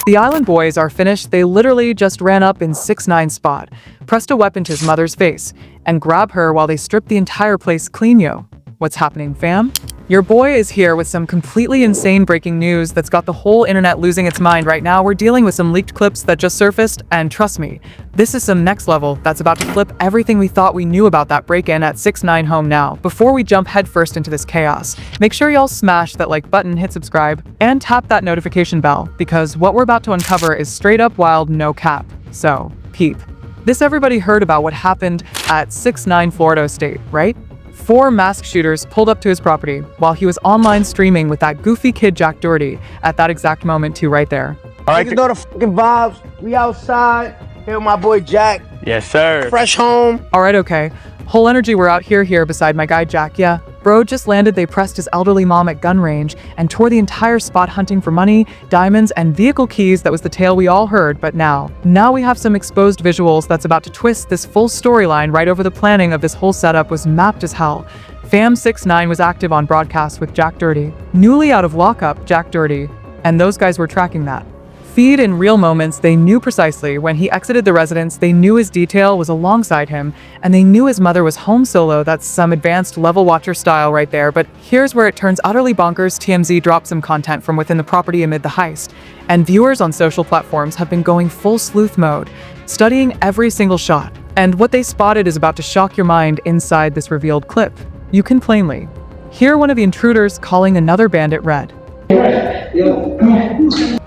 The Island Boys are finished. They literally just ran up in 6ix9ine's spot, pressed a weapon to his mother's face, and grabbed her while they stripped the entire place clean, yo. What's happening, fam? Your boy is here with some completely insane breaking news that's got the whole internet losing its mind right now. We're dealing with some leaked clips that just surfaced, and trust me, this is some next level that's about to flip everything we thought we knew about that break-in at 6ix9ine home now. Before we jump headfirst into this chaos, make sure y'all smash that like button, hit subscribe, and tap that notification bell, because what we're about to uncover is straight up wild, no cap. So, peep. Everybody heard about what happened at 6ix9ine Florida State, right? 4 masked shooters pulled up to his property while he was online streaming with that goofy kid Jack Doherty at that exact moment too, right there. All right, you know the fucking vibes. We outside here with my boy Jack. Yes, sir. Fresh home. All right, okay. Whole energy, we're out here beside my guy Jack. Yeah, bro just landed. They pressed his elderly mom at gun range and tore the entire spot hunting for money, diamonds, and vehicle keys. That was the tale we all heard, but now we have some exposed visuals that's about to twist this full storyline right over. The planning of this whole setup was mapped as hell. Fam 6ix9ine was active on broadcast with Jack Doherty, newly out of lockup Jack Doherty, and those guys were tracking that feed in real moments. They knew precisely when he exited the residence. They knew his detail was alongside him, and they knew his mother was home solo. That's some advanced level watcher style right there. But here's where it turns utterly bonkers. TMZ dropped some content from within the property amid the heist, and viewers on social platforms have been going full sleuth mode, studying every single shot. And what they spotted is about to shock your mind inside this revealed clip. You can plainly hear one of the intruders calling another bandit Red.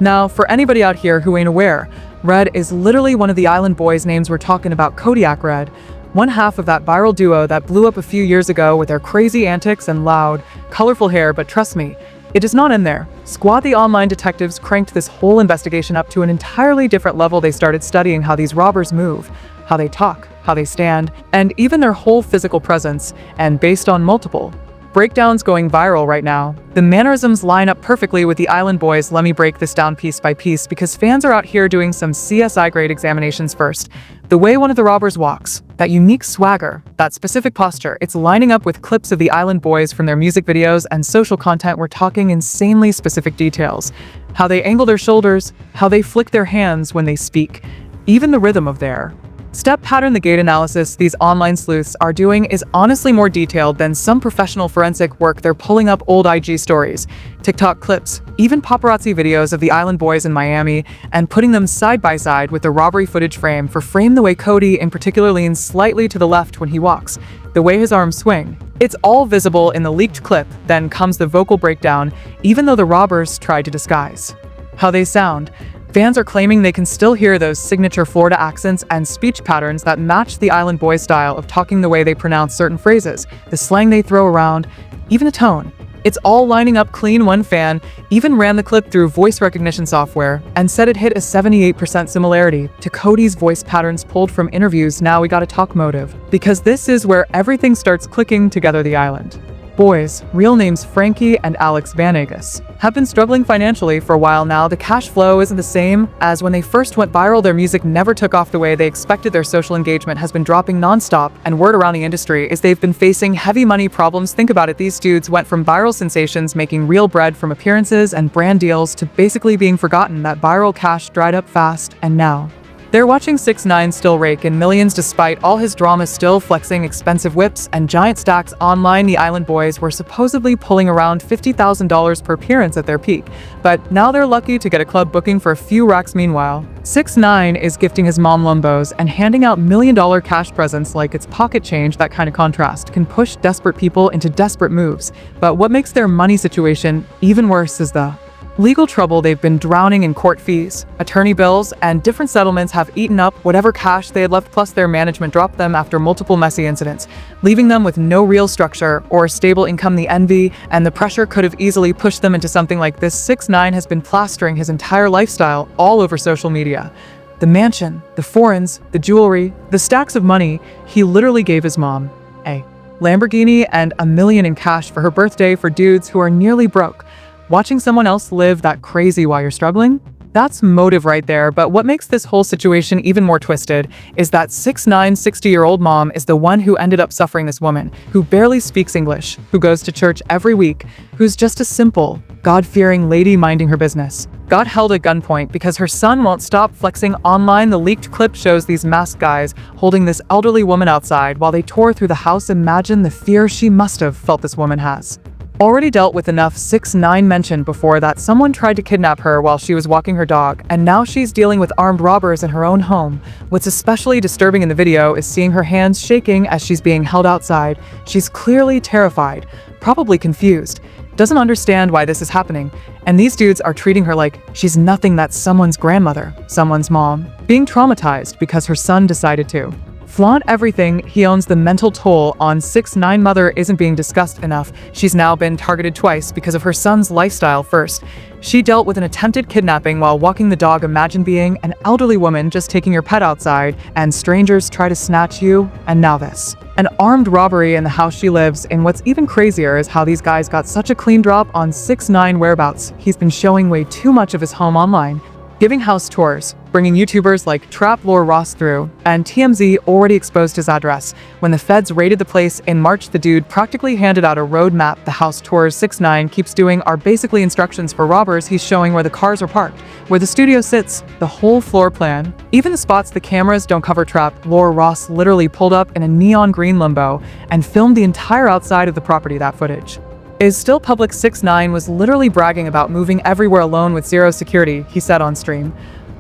Now, for anybody out here who ain't aware, Red is literally one of the Island Boys' names. We're talking about Kodiak Red, one half of that viral duo that blew up a few years ago with their crazy antics and loud, colorful hair. But trust me, it does not end there. Squad the online detectives cranked this whole investigation up to an entirely different level. They started studying how these robbers move, how they talk, how they stand, and even their whole physical presence. And based on multiple breakdowns going viral right now, the mannerisms line up perfectly with the Island Boys. Let me break this down piece by piece, because fans are out here doing some CSI grade examinations first. The way one of the robbers walks, that unique swagger, that specific posture, it's lining up with clips of the Island Boys from their music videos and social content. We're talking insanely specific details. How they angle their shoulders, how they flick their hands when they speak, even the rhythm of their step pattern. The gait analysis these online sleuths are doing is honestly more detailed than some professional forensic work. They're pulling up old IG stories, TikTok clips, even paparazzi videos of the Island Boys in Miami, and putting them side by side with the robbery footage frame for frame. The way Cody in particular leans slightly to the left when he walks, the way his arms swing, it's all visible in the leaked clip. Then comes the vocal breakdown, even though the robbers tried to disguise how they sound. Fans are claiming they can still hear those signature Florida accents and speech patterns that match the Island Boys' style of talking, the way they pronounce certain phrases, the slang they throw around, even the tone. It's all lining up clean. One fan even ran the clip through voice recognition software and said it hit a 78% similarity to Cody's voice patterns pulled from interviews. Now we gotta talk motive, because this is where everything starts clicking together. The Island Boys, real names Frankie and Alex Van Agus, have been struggling financially for a while now. The cash flow isn't the same as when they first went viral. Their music never took off the way they expected. Their social engagement has been dropping nonstop, and word around the industry is they've been facing heavy money problems. Think about it. These dudes went from viral sensations making real bread from appearances and brand deals to basically being forgotten. That viral cash dried up fast, and now they're watching 6ix9ine still rake in millions despite all his drama, still flexing expensive whips and giant stacks online. The Island Boys were supposedly pulling around $50,000 per appearance at their peak, but now they're lucky to get a club booking for a few racks. Meanwhile, 6ix9ine is gifting his mom Lumbos and handing out million-dollar cash presents like it's pocket change. That kind of contrast can push desperate people into desperate moves. But what makes their money situation even worse is the legal trouble. They've been drowning in court fees, attorney bills, and different settlements have eaten up whatever cash they had left. Plus, their management dropped them after multiple messy incidents, leaving them with no real structure or stable income. The envy and the pressure could have easily pushed them into something like this. 6ix9ine has been plastering his entire lifestyle all over social media. The mansion, the foreigns, the jewelry, the stacks of money. He literally gave his mom a Lamborghini and $1 million in cash for her birthday. For dudes who are nearly broke, watching someone else live that crazy while you're struggling, That's motive right there, but what makes this whole situation even more twisted is that 6ix9ine's 60-year-old mom is the one who ended up suffering this woman, who barely speaks English, who goes to church every week, who's just a simple, God-fearing lady minding her business. Got held at gunpoint because her son won't stop flexing online. The leaked clip shows these masked guys holding this elderly woman outside while they tore through the house. Imagine the fear she must have felt this woman has. Already dealt with enough. 6ix9ine mentioned before that someone tried to kidnap her while she was walking her dog, and now she's dealing with armed robbers in her own home. What's especially disturbing in the video is seeing her hands shaking as she's being held outside. She's clearly terrified, probably confused, doesn't understand why this is happening, and these dudes are treating her like she's nothing. That's someone's grandmother, someone's mom, being traumatized because her son decided to flaunt everything he owns. The mental toll on 6ix9ine mother isn't being discussed enough. She's now been targeted twice because of her son's lifestyle. First, she dealt with an attempted kidnapping while walking the dog. Imagine being an elderly woman just taking your pet outside and strangers try to snatch you, and now this. An armed robbery in the house she lives in. What's even crazier is how these guys got such a clean drop on 6ix9ine whereabouts. He's been showing way too much of his home online, giving house tours, bringing YouTubers like Trap Lore Ross through, and TMZ already exposed his address. When the feds raided the place in March, the dude practically handed out a road map. The house tours 6ix9ine keeps doing are basically instructions for robbers. He's showing where the cars are parked, where the studio sits, the whole floor plan, even the spots the cameras don't cover. Trap Lore Ross literally pulled up in a neon green limbo and filmed the entire outside of the property. That footage is still public. 6ix9ine was literally bragging about moving everywhere alone with zero security. He said on stream,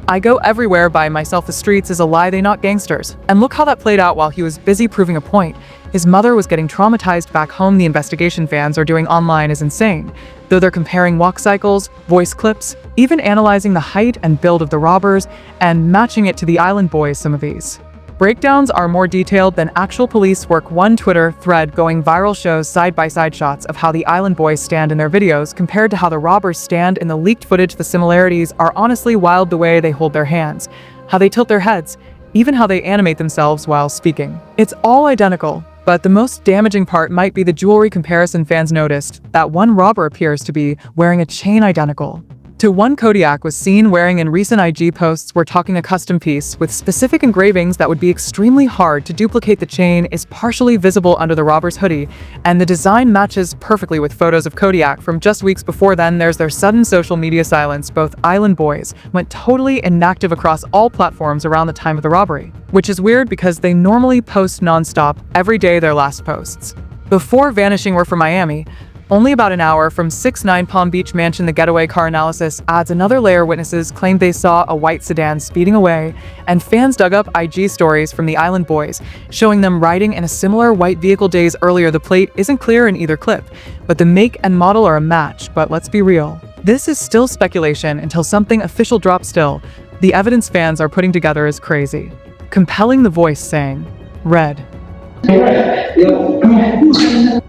"I go everywhere by myself. The streets is a lie, they not gangsters." And look how that played out while he was busy proving a point. His mother was getting traumatized back home. The investigation fans are doing online is insane. Though they're comparing walk cycles, voice clips, even analyzing the height and build of the robbers and matching it to the Island Boys. Some of these breakdowns are more detailed than actual police work. One Twitter thread going viral shows side-by-side shots of how the Island Boys stand in their videos compared to how the robbers stand in the leaked footage. The similarities are honestly wild. The way they hold their hands, how they tilt their heads, even how they animate themselves while speaking. It's all identical. But the most damaging part might be the jewelry comparison. Fans noticed that one robber appears to be wearing a chain identical to one Kodiak was seen wearing in recent IG posts. We're talking a custom piece with specific engravings that would be extremely hard to duplicate. The chain is partially visible under the robber's hoodie, and the design matches perfectly with photos of Kodiak from just weeks before. Then there's their sudden social media silence. Both Island Boys went totally inactive across all platforms around the time of the robbery, which is weird because they normally post non-stop every day. Their last posts before vanishing were from Miami, only about an hour from 6ix9ine Palm Beach mansion. The getaway car analysis adds another layer. Witnesses claimed they saw a white sedan speeding away, and fans dug up IG stories from the Island Boys showing them riding in a similar white vehicle days earlier. The plate isn't clear in either clip, but the make and model are a match. But let's be real, this is still speculation until something official drops. Still, the evidence fans are putting together is crazy, compelling. The voice saying, "Red."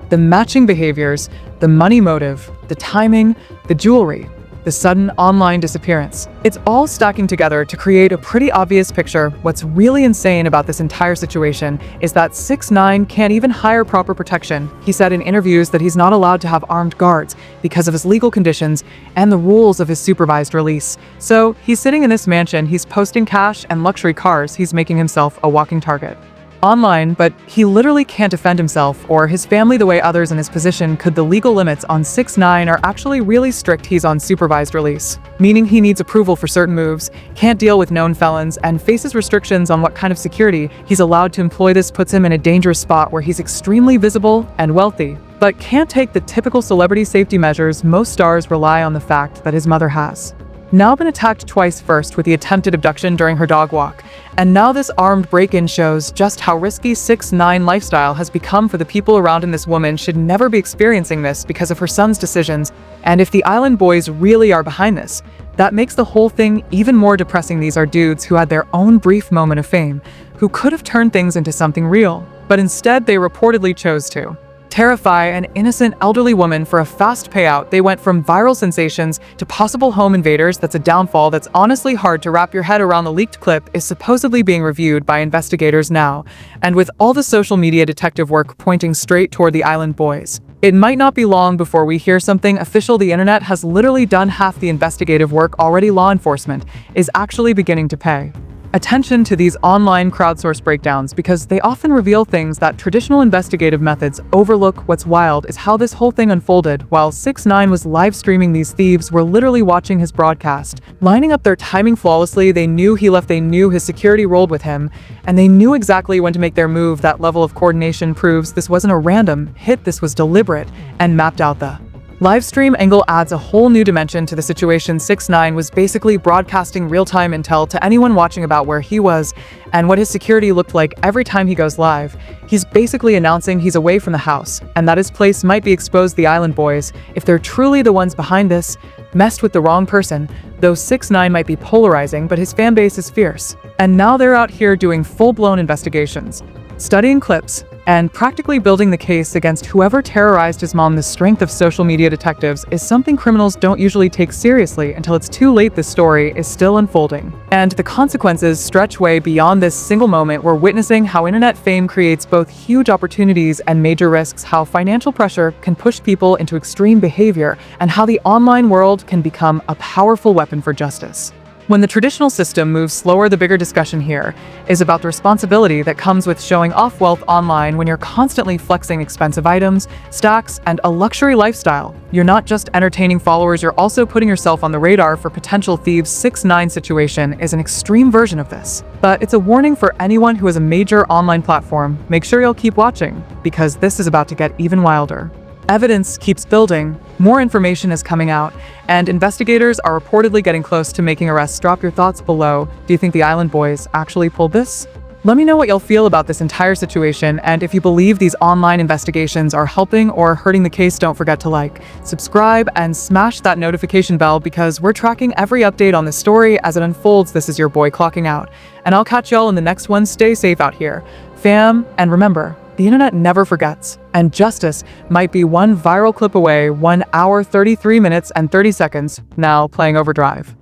The matching behaviors, the money motive, the timing, the jewelry, the sudden online disappearance. It's all stacking together to create a pretty obvious picture. What's really insane about this entire situation is that 6ix9ine can't even hire proper protection. He said in interviews that he's not allowed to have armed guards because of his legal conditions and the rules of his supervised release. So he's sitting in this mansion, he's posting cash and luxury cars, he's making himself a walking target online, but he literally can't defend himself or his family the way others in his position could. The legal limits on 6ix9ine are actually really strict. He's on supervised release, meaning he needs approval for certain moves, can't deal with known felons, and faces restrictions on what kind of security he's allowed to employ. This puts him in a dangerous spot where he's extremely visible and wealthy, but can't take the typical celebrity safety measures most stars rely on. The fact that his mother has now been attacked twice, first with the attempted abduction during her dog walk, and now this armed break-in shows just how risky 6ix9ine lifestyle has become for the people around him. This woman should never be experiencing this because of her son's decisions, and if the Island Boys really are behind this, that makes the whole thing even more depressing. These are dudes who had their own brief moment of fame, who could have turned things into something real, but instead they reportedly chose to terrify an innocent elderly woman for a fast payout. They went from viral sensations to possible home invaders. That's a downfall that's honestly hard to wrap your head around. The leaked clip is supposedly being reviewed by investigators now, and with all the social media detective work pointing straight toward the Island Boys, It might not be long before we hear something official. The internet has literally done half the investigative work already. Law enforcement is actually beginning to pay attention to these online crowdsourced breakdowns because they often reveal things that traditional investigative methods overlook. What's wild is how this whole thing unfolded. While 6ix9ine was live streaming, these thieves were literally watching his broadcast, lining up their timing flawlessly. They knew he left, they knew his security rolled with him, and they knew exactly when to make their move. That level of coordination proves this wasn't a random hit, this was deliberate and mapped out. The live stream angle adds a whole new dimension to the situation. 6ix9ine was basically broadcasting real-time intel to anyone watching about where he was and what his security looked like. Every time he goes live, he's basically announcing he's away from the house and that his place might be exposed. The Island Boys, if they're truly the ones behind this, messed with the wrong person. Though 6ix9ine might be polarizing, but his fan base is fierce. And now they're out here doing full-blown investigations, studying clips, and practically building the case against whoever terrorized his mom. The strength of social media detectives is something criminals don't usually take seriously until it's too late. This story is still unfolding, and the consequences stretch way beyond this single moment. We're witnessing how internet fame creates both huge opportunities and major risks, how financial pressure can push people into extreme behavior, and how the online world can become a powerful weapon for justice. When the traditional system moves slower, the bigger discussion here is about the responsibility that comes with showing off wealth online. When you're constantly flexing expensive items, stacks, and a luxury lifestyle, you're not just entertaining followers, you're also putting yourself on the radar for potential thieves. 6ix9ine situation is an extreme version of this, but it's a warning for anyone who has a major online platform. Make sure you'll keep watching, because this is about to get even wilder. Evidence keeps building, more information is coming out, and investigators are reportedly getting close to making arrests. Drop your thoughts below. Do you think the Island Boys actually pulled this? Let me know what you'll feel about this entire situation, and if you believe these online investigations are helping or hurting the case. Don't forget to like, subscribe, and smash that notification bell, because we're tracking every update on this story as it unfolds. This is your boy clocking out, and I'll catch y'all in the next one. Stay safe out here, fam, and remember, the internet never forgets, and justice might be one viral clip away. 1 hour, 33 minutes, and 30 seconds, now playing overdrive.